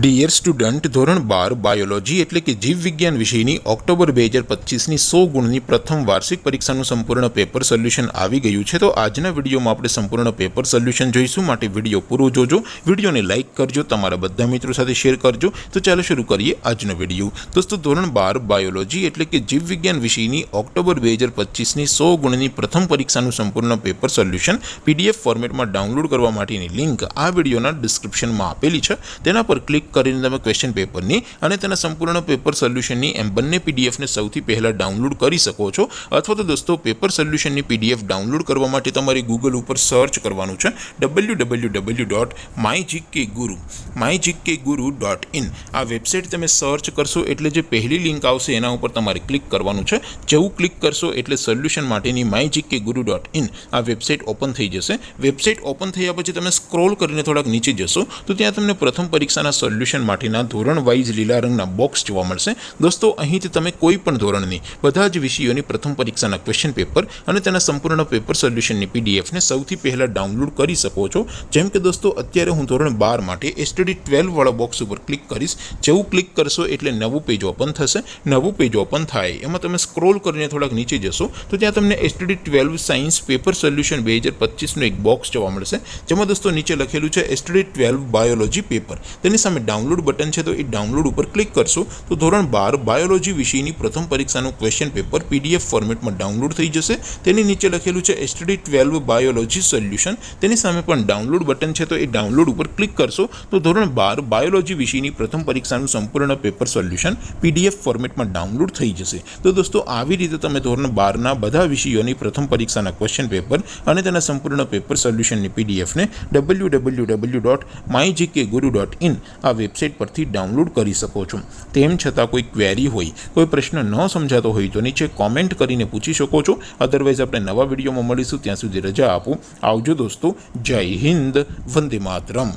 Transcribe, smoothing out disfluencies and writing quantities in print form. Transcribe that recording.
Dear student, ધોરણ 12 biology એટલે કે જીવ વિજ્ઞાન વિષયની ઓક્ટોબર 2025ની 100 ગુણની પ્રથમ વાર્ષિક પરીક્ષાનું સંપૂર્ણ પેપર સોલ્યુશન આવી ગયું છે। તો આજના વિડીયોમાં આપણે સંપૂર્ણ પેપર સોલ્યુશન જોઈશું, માટે વિડીયો પૂરો જોજો, વિડીયોને લાઇક કરજો, તમારા બધા મિત્રો સાથે શેર કરજો। તો ચાલો શરૂ કરીએ આજનો વિડીયો। દોસ્તો, ધોરણ 12 બાયોલોજી એટલે કે જીવ વિજ્ઞાન વિષયની ઓક્ટોબર 2025ની 100 ગુણની પ્રથમ પરીક્ષાનું સંપૂર્ણ પેપર સોલ્યુશન પીડીએફ ફોર્મેટમાં ડાઉનલોડ કરવા માટેની લિંક આ વિડીયોના ડિસ્ક્રિપ્શનમાં આપેલી છે। તેના પર ક્લિક કરીને તમે ક્વેશ્ચન પેપરની અને તેના સંપૂર્ણ પેપર સોલ્યુશનની એમ બંને પીડીએફને સૌથી પહેલાં ડાઉનલોડ કરી શકો છો। અથવા તો દોસ્તો, પેપર સોલ્યુશનની પીડીએફ ડાઉનલોડ કરવા માટે તમારે ગૂગલ ઉપર સર્ચ કરવાનું છે www.mygkguru.in। આ વેબસાઇટ તમે સર્ચ કરશો એટલે જે પહેલી લિંક આવશે એના ઉપર તમારે ક્લિક કરવાનું છે। જેવું ક્લિક કરશો એટલે સોલ્યુશન માટેની mygkguru.in આ વેબસાઇટ ઓપન થઈ જશે। વેબસાઇટ ઓપન થયા પછી તમે સ્ક્રોલ કરીને થોડાક નીચે જશો તો ત્યાં તમને પ્રથમ પરીક્ષાના સોલ્યુશન માટેના ધોરણ વાઇઝ લીલા રંગના બોક્સ જોવા મળશે। દોસ્તો, અહીંથી તમે કોઈ પણ ધોરણની બધા જ વિષયોની પ્રથમ પરીક્ષાના ક્વેશ્ચન પેપર અને તેના સંપૂર્ણ પેપર સોલ્યુશનની પીડીએફને સૌથી પહેલાં ડાઉનલોડ કરી શકો છો। જેમ કે દોસ્તો, અત્યારે હું ધોરણ 12 માટે STD 12 વાળા બોક્સ ઉપર ક્લિક કરીશ। જેવું ક્લિક કરશો એટલે નવું પેજ ઓપન થશે। નવું પેજ ઓપન થાય એમાં તમે સ્ક્રોલ કરીને થોડાક નીચે જશો તો ત્યાં તમને STD 12 સાયન્સ પેપર સોલ્યુશન 2025નું એક બોક્સ જોવા મળશે, જેમાં દોસ્તો નીચે લખેલું છે STD 12 બાયોલોજી પેપર। તેની સામે ડાઉનલોડ બટન છે, તો એ ડાઉનલોડ ઉપર ક્લિક કરશો તો ધોરણ 12 બાયોલોજી વિષયની પ્રથમ પરીક્ષાનું ક્વેશ્ચન પેપર પીડીએફ ફોર્મેટમાં ડાઉનલોડ થઈ જશે। તેની નીચે લખેલું છે STD 12 બાયોલોજી સોલ્યુશન, તેની સામે પણ ડાઉનલોડ બટન છે, તો એ ડાઉનલોડ ઉપર ક્લિક કરશો તો ધોરણ 12 બાયોલોજી વિષયની પ્રથમ પરીક્ષાનું સંપૂર્ણ પેપર સોલ્યુશન પીડીએફ ફોર્મેટમાં ડાઉનલોડ થઈ જશે। તો દોસ્તો, આવી રીતે તમે ધોરણ 12ના બધા વિષયોની પ્રથમ પરીક્ષાના ક્વેશ્ચન પેપર અને તેના સંપૂર્ણ પેપર સોલ્યુશનની પીડીએફને www.mygkguru.in આ વેબસાઇટ પરથી ડાઉનલોડ કરી શકો છો। તેમ છતાં કોઈ ક્વેરી હોય, કોઈ પ્રશ્ન ન સમજાતો હોય તો નીચે કોમેન્ટ કરીને પૂછી શકો છો। અદરવાઇઝ આપણે નવા વિડીયોમાં મળીશું, ત્યાં સુધી રજા આપો। આવજો દોસ્તો, જય હિન્દ, વંદે માતરમ।